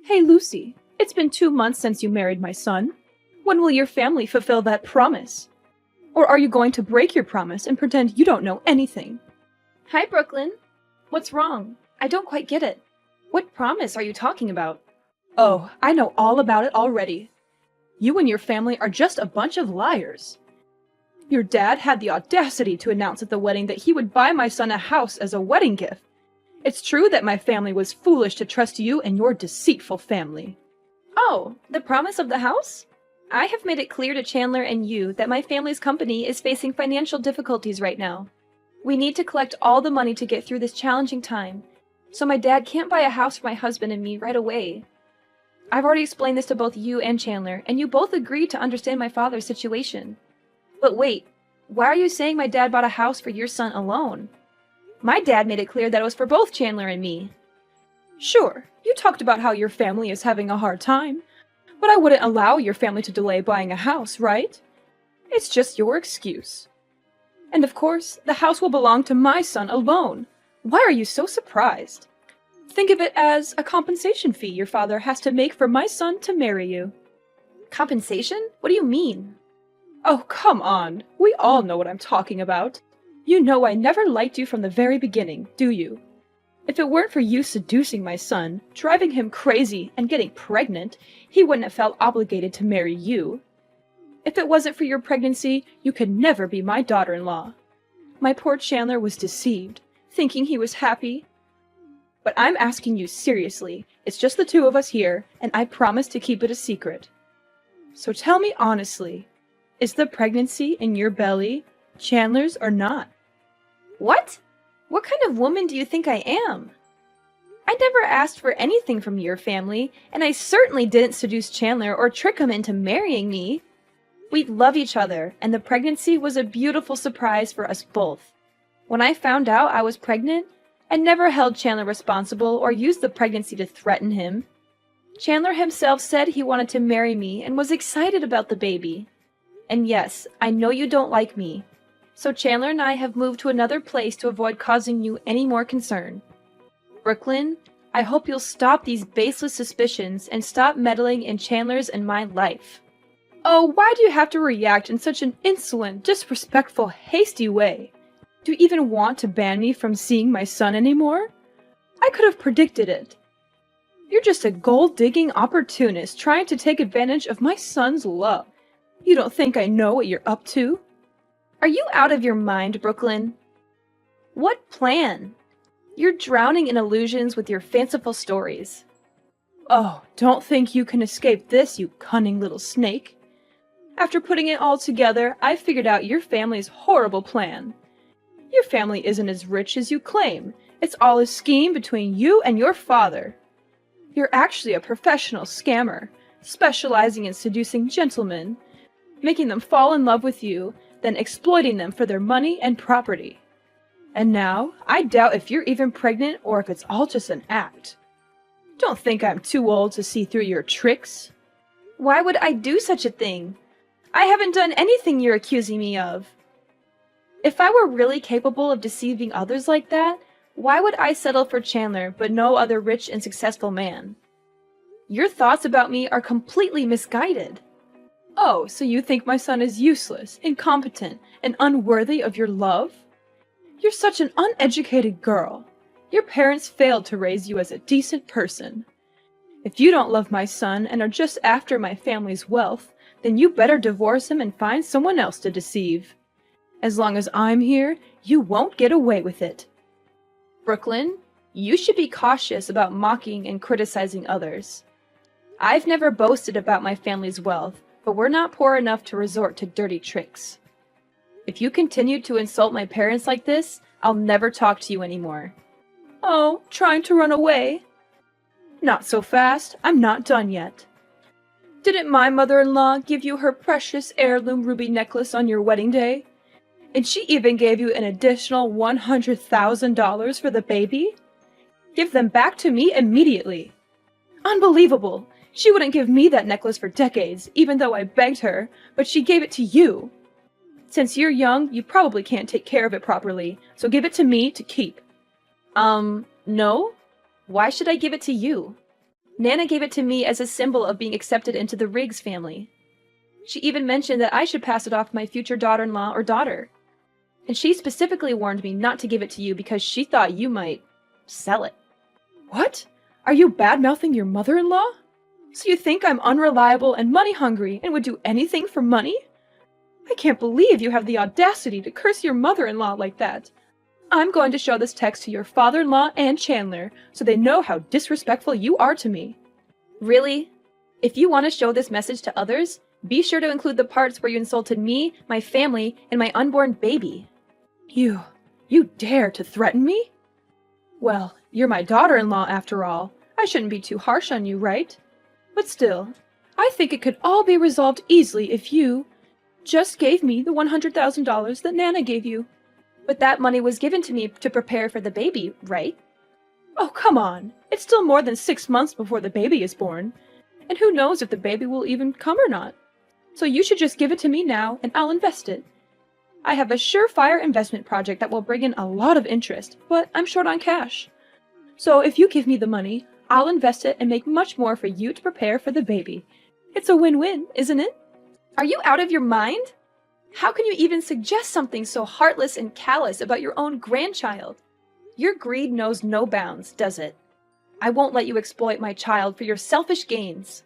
Hey Lucy, it's been 2 months since you married my son. When will your family fulfill that promise? Or are you going to break your promise and pretend you don't know anything? Hi, Brooklyn. What's wrong? I don't quite get it. What promise are you talking about? Oh, I know all about it already. You and your family are just a bunch of liars. Your dad had the audacity to announce at the wedding that he would buy my son a house as a wedding gift. It's true that my family was foolish to trust you and your deceitful family. Oh, the promise of the house? I have made it clear to Chandler and you that my family's company is facing financial difficulties right now. We need to collect all the money to get through this challenging time, so my dad can't buy a house for my husband and me right away. I've already explained this to both you and Chandler, and you both agreed to understand my father's situation. But wait, why are you saying my dad bought a house for your son alone? My dad made it clear that it was for both Chandler and me. Sure, you talked about how your family is having a hard time, but I wouldn't allow your family to delay buying a house, right? It's just your excuse. And of course, the house will belong to my son alone. Why are you so surprised? Think of it as a compensation fee your father has to make for my son to marry you. Compensation? What do you mean? Oh, come on. We all know what I'm talking about. You know I never liked you from the very beginning, do you? If it weren't for you seducing my son, driving him crazy, and getting pregnant, he wouldn't have felt obligated to marry you. If it wasn't for your pregnancy, you could never be my daughter-in-law. My poor Chandler was deceived, thinking he was happy. But I'm asking you seriously. It's just the two of us here, and I promise to keep it a secret. So tell me honestly, is the pregnancy in your belly Chandler's or not? What? What kind of woman do you think I am? I never asked for anything from your family, and I certainly didn't seduce Chandler or trick him into marrying me. We love each other, and the pregnancy was a beautiful surprise for us both. When I found out I was pregnant, I never held Chandler responsible or used the pregnancy to threaten him. Chandler himself said he wanted to marry me and was excited about the baby. And yes, I know you don't like me, so Chandler and I have moved to another place to avoid causing you any more concern. Brooklyn, I hope you'll stop these baseless suspicions and stop meddling in Chandler's and my life. Oh, why do you have to react in such an insolent, disrespectful, hasty way? Do you even want to ban me from seeing my son anymore? I could have predicted it. You're just a gold-digging opportunist trying to take advantage of my son's love. You don't think I know what you're up to? Are you out of your mind, Brooklyn? What plan? You're drowning in illusions with your fanciful stories. Oh, don't think you can escape this, you cunning little snake. After putting it all together, I figured out your family's horrible plan. Your family isn't as rich as you claim. It's all a scheme between you and your father. You're actually a professional scammer, specializing in seducing gentlemen, making them fall in love with you, then exploiting them for their money and property. And now, I doubt if you're even pregnant or if it's all just an act. Don't think I'm too old to see through your tricks. Why would I do such a thing? I haven't done anything you're accusing me of. If I were really capable of deceiving others like that, why would I settle for Chandler but no other rich and successful man? Your thoughts about me are completely misguided. Oh, so you think my son is useless, incompetent, and unworthy of your love? You're such an uneducated girl. Your parents failed to raise you as a decent person. If you don't love my son and are just after my family's wealth, then you better divorce him and find someone else to deceive. As long as I'm here, you won't get away with it. Brooklyn, you should be cautious about mocking and criticizing others. I've never boasted about my family's wealth, but we're not poor enough to resort to dirty tricks. If you continue to insult my parents like this, I'll never talk to you anymore. Oh, trying to run away? Not so fast, I'm not done yet. Didn't my mother-in-law give you her precious heirloom ruby necklace on your wedding day? And she even gave you an additional $100,000 for the baby? Give them back to me immediately. Unbelievable! She wouldn't give me that necklace for decades, even though I begged her, but she gave it to you. Since you're young, you probably can't take care of it properly, so give it to me to keep. No? Why should I give it to you? Nana gave it to me as a symbol of being accepted into the Riggs family. She even mentioned that I should pass it off to my future daughter-in-law or daughter. And she specifically warned me not to give it to you because she thought you might sell it. What? Are you bad-mouthing your mother-in-law? So you think I'm unreliable and money-hungry and would do anything for money? I can't believe you have the audacity to curse your mother-in-law like that. I'm going to show this text to your father-in-law and Chandler so they know how disrespectful you are to me. Really? If you want to show this message to others, be sure to include the parts where you insulted me, my family, and my unborn baby. You dare to threaten me? Well, you're my daughter-in-law after all. I shouldn't be too harsh on you, right? But still, I think it could all be resolved easily if you just gave me the $100,000 that Nana gave you. But that money was given to me to prepare for the baby, right? Oh, come on. It's still more than 6 months before the baby is born. And who knows if the baby will even come or not. So you should just give it to me now and I'll invest it. I have a surefire investment project that will bring in a lot of interest, but I'm short on cash. So if you give me the money, I'll invest it and make much more for you to prepare for the baby. It's a win-win, isn't it? Are you out of your mind? How can you even suggest something so heartless and callous about your own grandchild? Your greed knows no bounds, does it? I won't let you exploit my child for your selfish gains.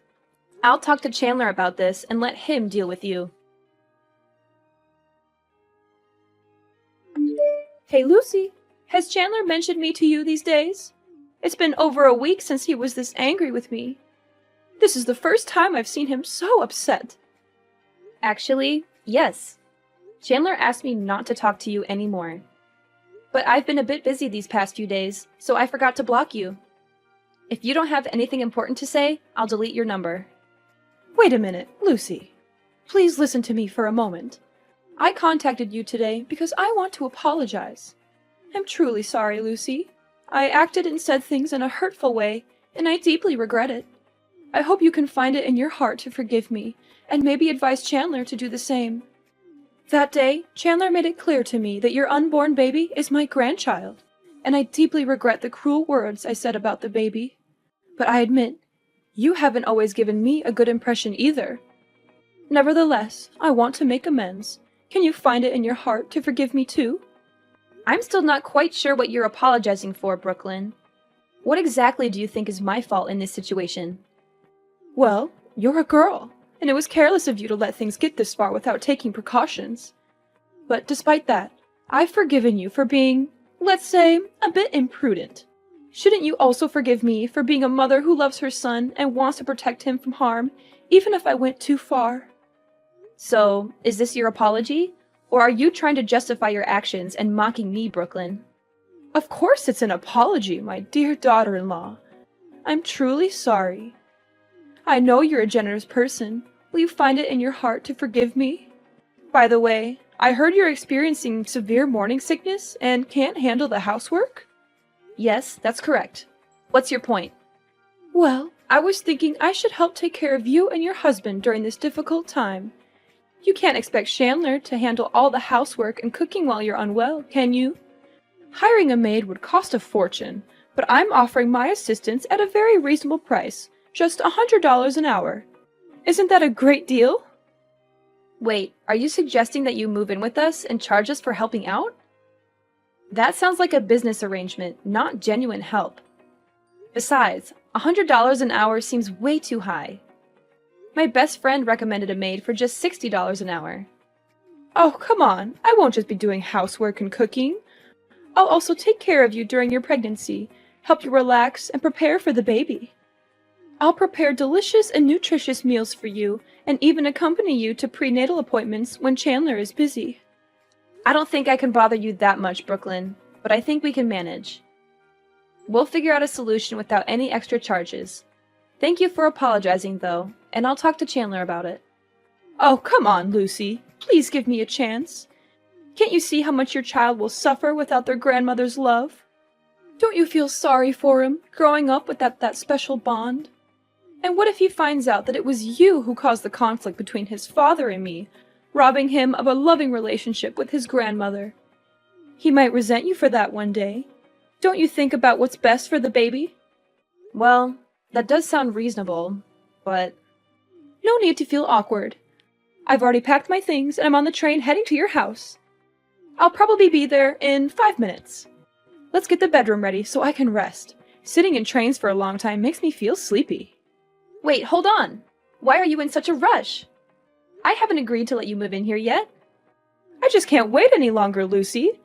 I'll talk to Chandler about this and let him deal with you. Hey Lucy, has Chandler mentioned me to you these days? It's been over a week since he was this angry with me. This is the first time I've seen him so upset. Actually, yes. Chandler asked me not to talk to you anymore. But I've been a bit busy these past few days, so I forgot to block you. If you don't have anything important to say, I'll delete your number. Wait a minute, Lucy. Please listen to me for a moment. I contacted you today because I want to apologize. I'm truly sorry, Lucy. I acted and said things in a hurtful way, and I deeply regret it. I hope you can find it in your heart to forgive me, and maybe advise Chandler to do the same. That day, Chandler made it clear to me that your unborn baby is my grandchild, and I deeply regret the cruel words I said about the baby. But I admit, you haven't always given me a good impression either. Nevertheless, I want to make amends. Can you find it in your heart to forgive me too? I'm still not quite sure what you're apologizing for, Brooklyn. What exactly do you think is my fault in this situation? Well, you're a girl, and it was careless of you to let things get this far without taking precautions. But despite that, I've forgiven you for being, let's say, a bit imprudent. Shouldn't you also forgive me for being a mother who loves her son and wants to protect him from harm, even if I went too far? So, is this your apology? Or are you trying to justify your actions and mocking me, Brooklyn? Of course it's an apology, my dear daughter-in-law. I'm truly sorry. I know you're a generous person. Will you find it in your heart to forgive me? By the way, I heard you're experiencing severe morning sickness and can't handle the housework? Yes, that's correct. What's your point? Well, I was thinking I should help take care of you and your husband during this difficult time. You can't expect Chandler to handle all the housework and cooking while you're unwell, can you? Hiring a maid would cost a fortune, but I'm offering my assistance at a very reasonable price, just $100 an hour. Isn't that a great deal? Wait, are you suggesting that you move in with us and charge us for helping out? That sounds like a business arrangement, not genuine help. Besides, $100 an hour seems way too high. My best friend recommended a maid for just $60 an hour. Oh, come on. I won't just be doing housework and cooking. I'll also take care of you during your pregnancy, help you relax, and prepare for the baby. I'll prepare delicious and nutritious meals for you, and even accompany you to prenatal appointments when Chandler is busy. I don't think I can bother you that much, Brooklyn, but I think we can manage. We'll figure out a solution without any extra charges. Thank you for apologizing, though, and I'll talk to Chandler about it. Oh, come on, Lucy. Please give me a chance. Can't you see how much your child will suffer without their grandmother's love? Don't you feel sorry for him, growing up without that special bond? And what if he finds out that it was you who caused the conflict between his father and me, robbing him of a loving relationship with his grandmother? He might resent you for that one day. Don't you think about what's best for the baby? Well, That does sound reasonable, but... No need to feel awkward. I've already packed my things and I'm on the train heading to your house. I'll probably be there in 5 minutes. Let's get the bedroom ready so I can rest. Sitting in trains for a long time makes me feel sleepy. Wait, hold on! Why are you in such a rush? I haven't agreed to let you move in here yet. I just can't wait any longer, Lucy.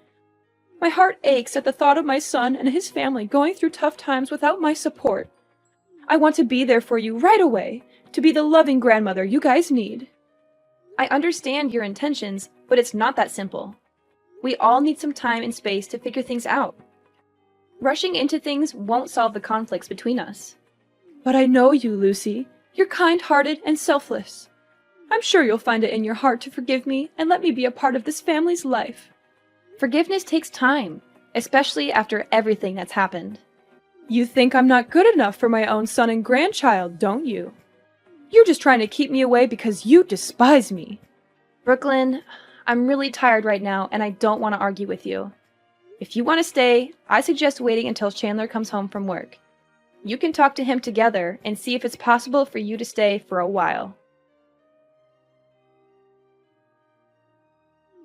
My heart aches at the thought of my son and his family going through tough times without my support. I want to be there for you right away, to be the loving grandmother you guys need. I understand your intentions, but it's not that simple. We all need some time and space to figure things out. Rushing into things won't solve the conflicts between us. But I know you, Lucy. You're kind-hearted and selfless. I'm sure you'll find it in your heart to forgive me and let me be a part of this family's life. Forgiveness takes time, especially after everything that's happened. You think I'm not good enough for my own son and grandchild, don't you? You're just trying to keep me away because you despise me. Brooklyn, I'm really tired right now and I don't want to argue with you. If you want to stay, I suggest waiting until Chandler comes home from work. You can talk to him together and see if it's possible for you to stay for a while.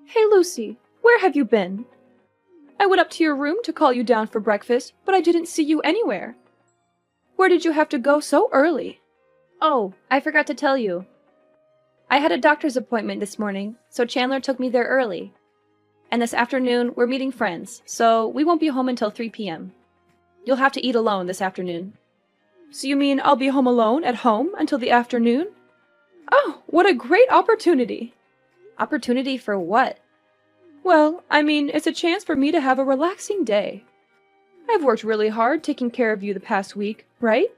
Hey, Lucy, where have you been? I went up to your room to call you down for breakfast, but I didn't see you anywhere. Where did you have to go so early? Oh, I forgot to tell you. I had a doctor's appointment this morning, so Chandler took me there early. And this afternoon, we're meeting friends, so we won't be home until 3 p.m. You'll have to eat alone this afternoon. So you mean I'll be home alone at home until the afternoon? Oh, what a great opportunity! Opportunity for what? Well, I mean, it's a chance for me to have a relaxing day. I've worked really hard taking care of you the past week, right?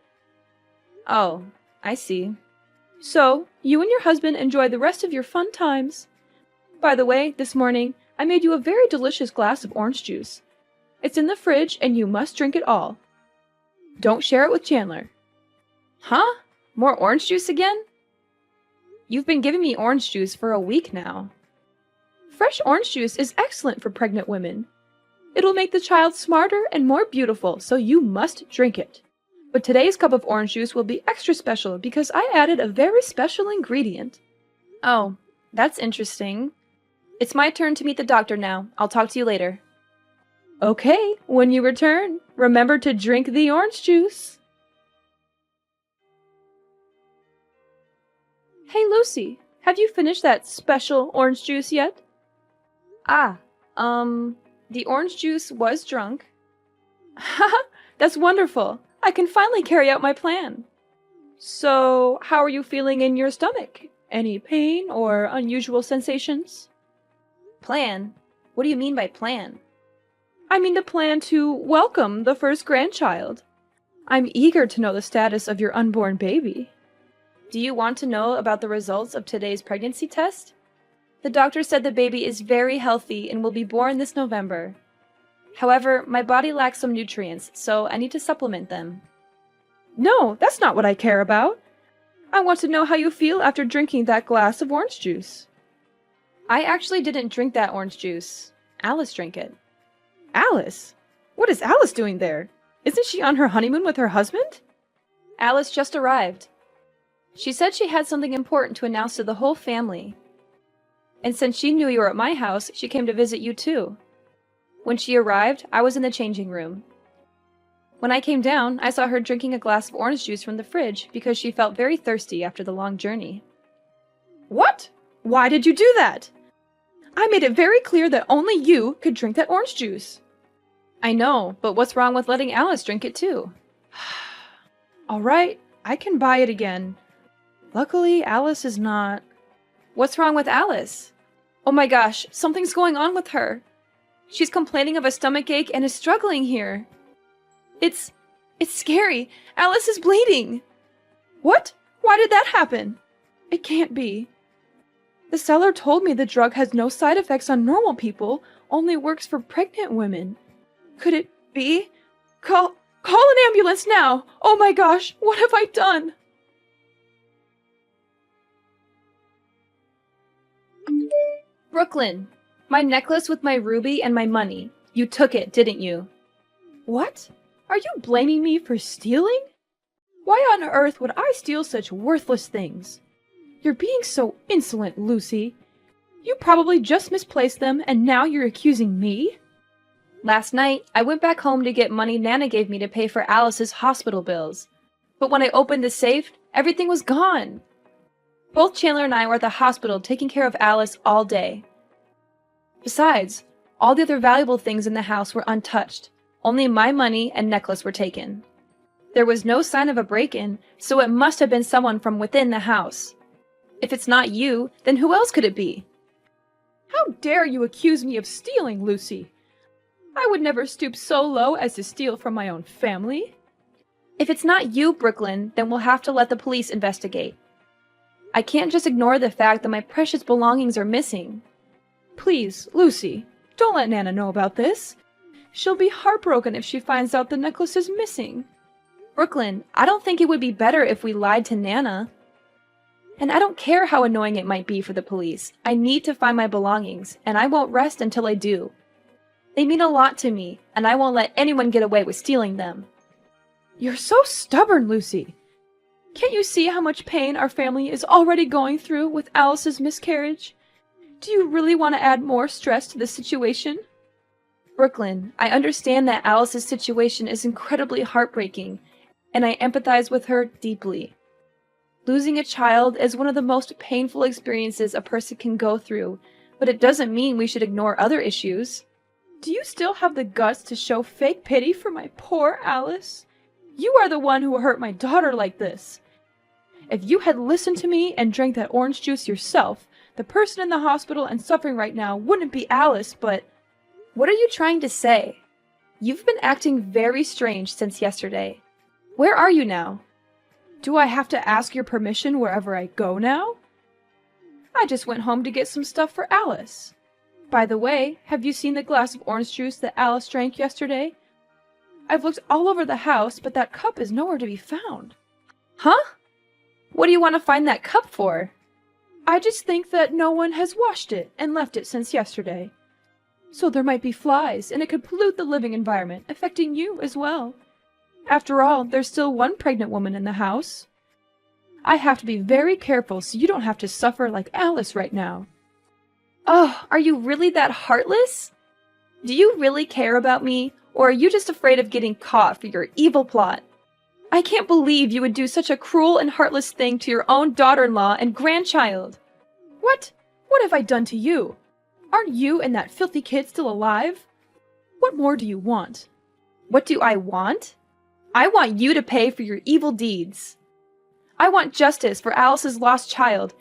Oh, I see. So, you and your husband enjoy the rest of your fun times. By the way, this morning, I made you a very delicious glass of orange juice. It's in the fridge and you must drink it all. Don't share it with Chandler. Huh? More orange juice again? You've been giving me orange juice for a week now. Fresh orange juice is excellent for pregnant women. It'll make the child smarter and more beautiful, so you must drink it. But today's cup of orange juice will be extra special because I added a very special ingredient. Oh, that's interesting. It's my turn to meet the doctor now. I'll talk to you later. Okay, when you return, remember to drink the orange juice. Hey, Lucy, have you finished that special orange juice yet? The orange juice was drunk. Haha, that's wonderful. I can finally carry out my plan. So, how are you feeling in your stomach? Any pain or unusual sensations? Plan? What do you mean by plan? I mean the plan to welcome the first grandchild. I'm eager to know the status of your unborn baby. Do you want to know about the results of today's pregnancy test? The doctor said the baby is very healthy and will be born this November. However, my body lacks some nutrients, so I need to supplement them. No, that's not what I care about. I want to know how you feel after drinking that glass of orange juice. I actually didn't drink that orange juice. Alice drank it. Alice? What is Alice doing there? Isn't she on her honeymoon with her husband? Alice just arrived. She said she had something important to announce to the whole family. And since she knew you were at my house, she came to visit you too. When she arrived, I was in the changing room. When I came down, I saw her drinking a glass of orange juice from the fridge because she felt very thirsty after the long journey. What? Why did you do that? I made it very clear that only you could drink that orange juice. I know, but what's wrong with letting Alice drink it too? All right, I can buy it again. Luckily, Alice is not... What's wrong with Alice? Oh my gosh, something's going on with her. She's complaining of a stomachache and is struggling here. It's scary. Alice is bleeding. What? Why did that happen? It can't be. The seller told me the drug has no side effects on normal people, only works for pregnant women. Could it be? Call an ambulance now! Oh my gosh, what have I done? Brooklyn, my necklace with my ruby and my money. You took it, didn't you? What? Are you blaming me for stealing? Why on earth would I steal such worthless things? You're being so insolent, Lucy. You probably just misplaced them, and now you're accusing me? Last night, I went back home to get money Nana gave me to pay for Alice's hospital bills. But when I opened the safe, everything was gone. Both Chandler and I were at the hospital taking care of Alice all day. Besides, all the other valuable things in the house were untouched. Only my money and necklace were taken. There was no sign of a break-in, so it must have been someone from within the house. If it's not you, then who else could it be? How dare you accuse me of stealing, Lucy? I would never stoop so low as to steal from my own family. If it's not you, Brooklyn, then we'll have to let the police investigate. I can't just ignore the fact that my precious belongings are missing. Please, Lucy, don't let Nana know about this. She'll be heartbroken if she finds out the necklace is missing. Brooklyn, I don't think it would be better if we lied to Nana. And I don't care how annoying it might be for the police. I need to find my belongings, and I won't rest until I do. They mean a lot to me, and I won't let anyone get away with stealing them. You're so stubborn, Lucy. Can't you see how much pain our family is already going through with Alice's miscarriage? Do you really want to add more stress to the situation? Brooklyn, I understand that Alice's situation is incredibly heartbreaking, and I empathize with her deeply. Losing a child is one of the most painful experiences a person can go through, but it doesn't mean we should ignore other issues. Do you still have the guts to show fake pity for my poor Alice? You are the one who hurt my daughter like this. If you had listened to me and drank that orange juice yourself, the person in the hospital and suffering right now wouldn't be Alice, but... What are you trying to say? You've been acting very strange since yesterday. Where are you now? Do I have to ask your permission wherever I go now? I just went home to get some stuff for Alice. By the way, have you seen the glass of orange juice that Alice drank yesterday? I've looked all over the house, but that cup is nowhere to be found. Huh? What do you want to find that cup for? I just think that no one has washed it and left it since yesterday. So there might be flies, and it could pollute the living environment, affecting you as well. After all, there's still one pregnant woman in the house. I have to be very careful so you don't have to suffer like Alice right now. Oh, are you really that heartless? Do you really care about me, or are you just afraid of getting caught for your evil plot? I can't believe you would do such a cruel and heartless thing to your own daughter-in-law and grandchild. What? What have I done to you? Aren't you and that filthy kid still alive? What more do you want? What do I want? I want you to pay for your evil deeds. I want justice for Alice's lost child,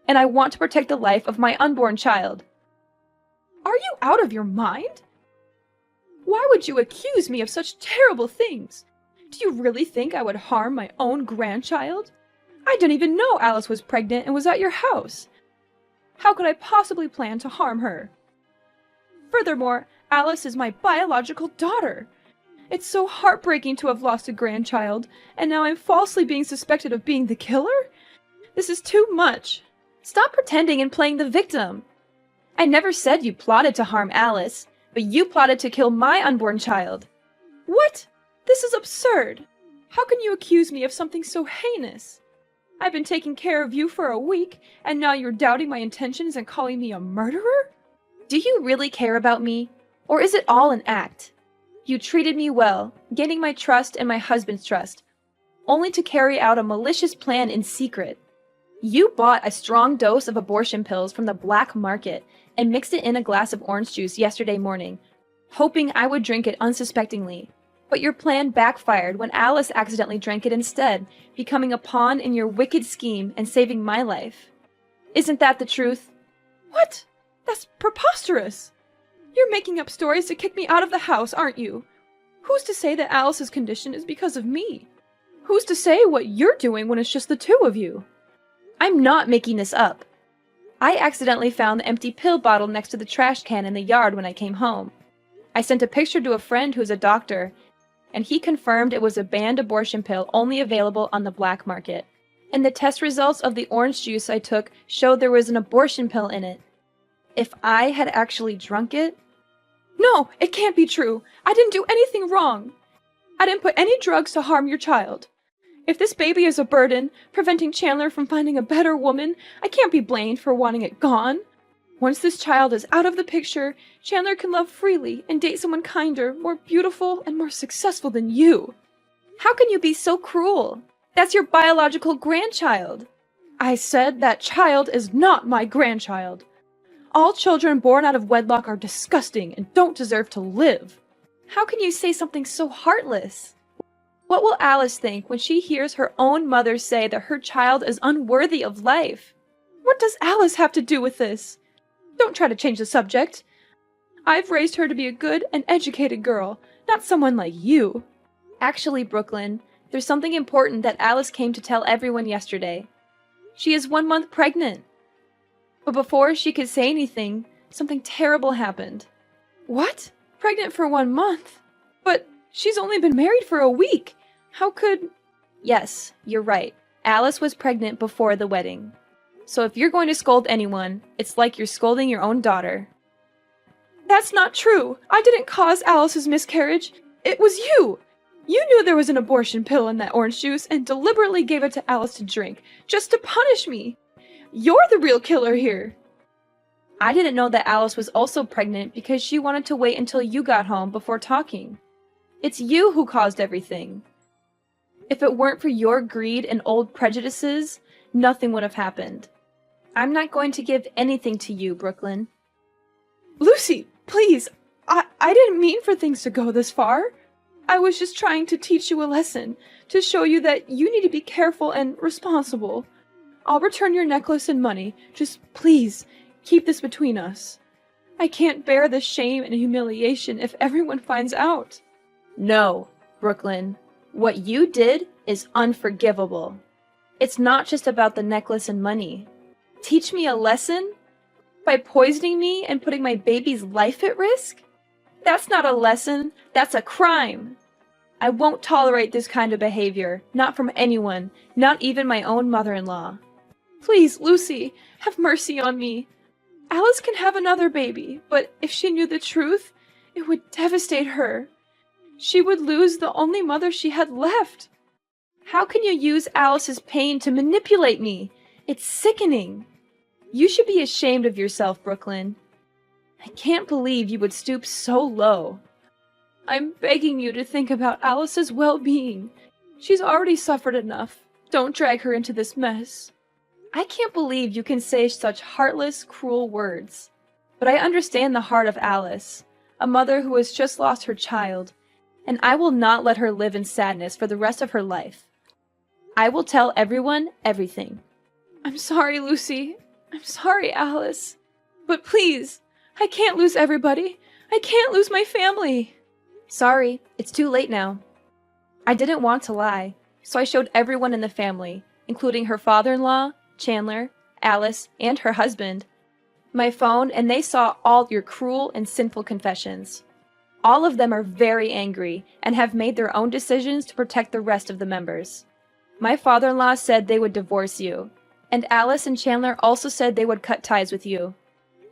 and I want to protect the life of my unborn child. Are you out of your mind? Why would you accuse me of such terrible things? Do you really think I would harm my own grandchild? I didn't even know Alice was pregnant and was at your house. How could I possibly plan to harm her? Furthermore, Alice is my biological daughter. It's so heartbreaking to have lost a grandchild, and now I'm falsely being suspected of being the killer? This is too much. Stop pretending and playing the victim. I never said you plotted to harm Alice, but you plotted to kill my unborn child. What? This is absurd. How can you accuse me of something so heinous? I've been taking care of you for a week, and now you're doubting my intentions and calling me a murderer? Do you really care about me, or is it all an act? You treated me well, gaining my trust and my husband's trust, only to carry out a malicious plan in secret. You bought a strong dose of abortion pills from the black market and mixed it in a glass of orange juice yesterday morning, hoping I would drink it unsuspectingly. But your plan backfired when Alice accidentally drank it instead, becoming a pawn in your wicked scheme and saving my life. Isn't that the truth? What? That's preposterous! You're making up stories to kick me out of the house, aren't you? Who's to say that Alice's condition is because of me? Who's to say what you're doing when it's just the two of you? I'm not making this up. I accidentally found the empty pill bottle next to the trash can in the yard when I came home. I sent a picture to a friend who's a doctor, and he confirmed it was a banned abortion pill only available on the black market. And the test results of the orange juice I took showed there was an abortion pill in it. If I had actually drunk it... No, it can't be true. I didn't do anything wrong. I didn't put any drugs to harm your child. If this baby is a burden, preventing Chandler from finding a better woman, I can't be blamed for wanting it gone. Once this child is out of the picture, Chandler can love freely and date someone kinder, more beautiful, and more successful than you. How can you be so cruel? That's your biological grandchild. I said that child is not my grandchild. All children born out of wedlock are disgusting and don't deserve to live. How can you say something so heartless? What will Alice think when she hears her own mother say that her child is unworthy of life? What does Alice have to do with this? Don't try to change the subject. I've raised her to be a good and educated girl, not someone like you. Actually, Brooklyn, there's something important that Alice came to tell everyone yesterday. She is 1 month pregnant. But before she could say anything, something terrible happened. What? Pregnant for 1 month? But she's only been married for a week. How could... Yes, you're right. Alice was pregnant before the wedding. So if you're going to scold anyone, it's like you're scolding your own daughter. That's not true. I didn't cause Alice's miscarriage. It was you. You knew there was an abortion pill in that orange juice and deliberately gave it to Alice to drink, just to punish me. You're the real killer here. I didn't know that Alice was also pregnant because she wanted to wait until you got home before talking. It's you who caused everything. If it weren't for your greed and old prejudices, nothing would have happened. I'm not going to give anything to you, Brooklyn. Lucy, please. I didn't mean for things to go this far. I was just trying to teach you a lesson, to show you that you need to be careful and responsible. I'll return your necklace and money. Just please, keep this between us. I can't bear the shame and humiliation if everyone finds out. No, Brooklyn. What you did is unforgivable. It's not just about the necklace and money. Teach me a lesson? By poisoning me and putting my baby's life at risk? That's not a lesson, that's a crime. I won't tolerate this kind of behavior, not from anyone, not even my own mother-in-law. Please, Lucy, have mercy on me. Alice can have another baby, but if she knew the truth, it would devastate her. She would lose the only mother she had left. How can you use Alice's pain to manipulate me? It's sickening. You should be ashamed of yourself, Brooklyn. I can't believe you would stoop so low. I'm begging you to think about Alice's well-being. She's already suffered enough. Don't drag her into this mess. I can't believe you can say such heartless, cruel words. But I understand the heart of Alice, a mother who has just lost her child, and I will not let her live in sadness for the rest of her life. I will tell everyone everything. I'm sorry, Lucy. I'm sorry, Alice. But please, I can't lose everybody. I can't lose my family. Sorry, it's too late now. I didn't want to lie, so I showed everyone in the family, including her father-in-law, Chandler, Alice, and her husband, my phone, and they saw all your cruel and sinful confessions. All of them are very angry and have made their own decisions to protect the rest of the members. My father-in-law said they would divorce you, and Alice and Chandler also said they would cut ties with you.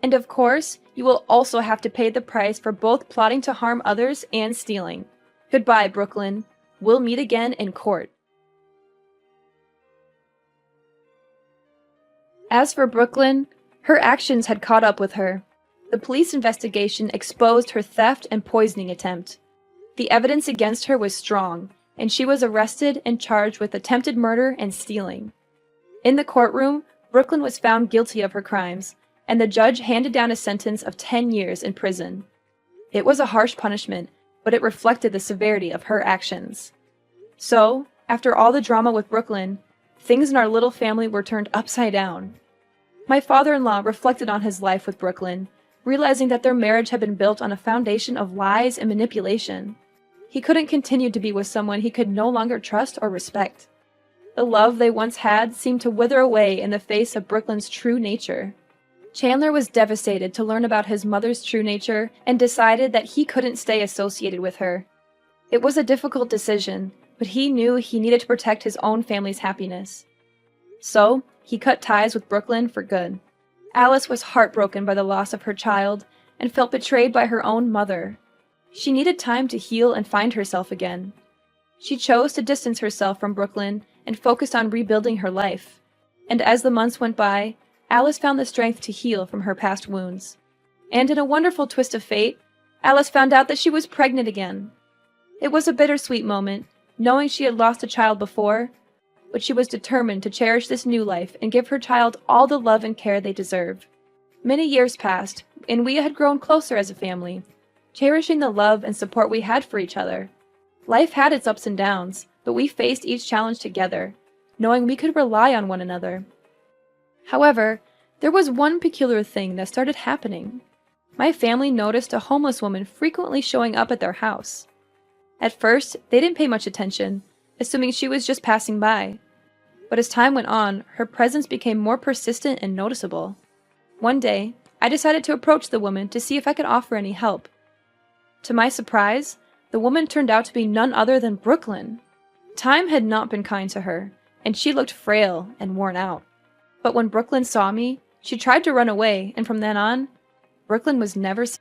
And of course, you will also have to pay the price for both plotting to harm others and stealing. Goodbye, Brooklyn. We'll meet again in court. As for Brooklyn, her actions had caught up with her. The police investigation exposed her theft and poisoning attempt. The evidence against her was strong, and she was arrested and charged with attempted murder and stealing. In the courtroom, Brooklyn was found guilty of her crimes, and the judge handed down a sentence of 10 years in prison. It was a harsh punishment, but it reflected the severity of her actions. So, after all the drama with Brooklyn, things in our little family were turned upside down. My father-in-law reflected on his life with Brooklyn, realizing that their marriage had been built on a foundation of lies and manipulation. He couldn't continue to be with someone he could no longer trust or respect. The love they once had seemed to wither away in the face of Brooklyn's true nature. Chandler was devastated to learn about his mother's true nature and decided that he couldn't stay associated with her. It was a difficult decision, but he knew he needed to protect his own family's happiness. So, he cut ties with Brooklyn for good. Alice was heartbroken by the loss of her child and felt betrayed by her own mother. She needed time to heal and find herself again. She chose to distance herself from Brooklyn and focused on rebuilding her life. And as the months went by, Alice found the strength to heal from her past wounds. And in a wonderful twist of fate, Alice found out that she was pregnant again. It was a bittersweet moment, knowing she had lost a child before, but she was determined to cherish this new life and give her child all the love and care they deserve. Many years passed, and we had grown closer as a family, cherishing the love and support we had for each other. Life had its ups and downs, but we faced each challenge together, knowing we could rely on one another. However, there was one peculiar thing that started happening. My family noticed a homeless woman frequently showing up at their house. At first, they didn't pay much attention, assuming she was just passing by. But as time went on, her presence became more persistent and noticeable. One day, I decided to approach the woman to see if I could offer any help. To my surprise, the woman turned out to be none other than Brooklyn. Time had not been kind to her, and she looked frail and worn out. But when Brooklyn saw me, she tried to run away, and from then on, Brooklyn was never seen.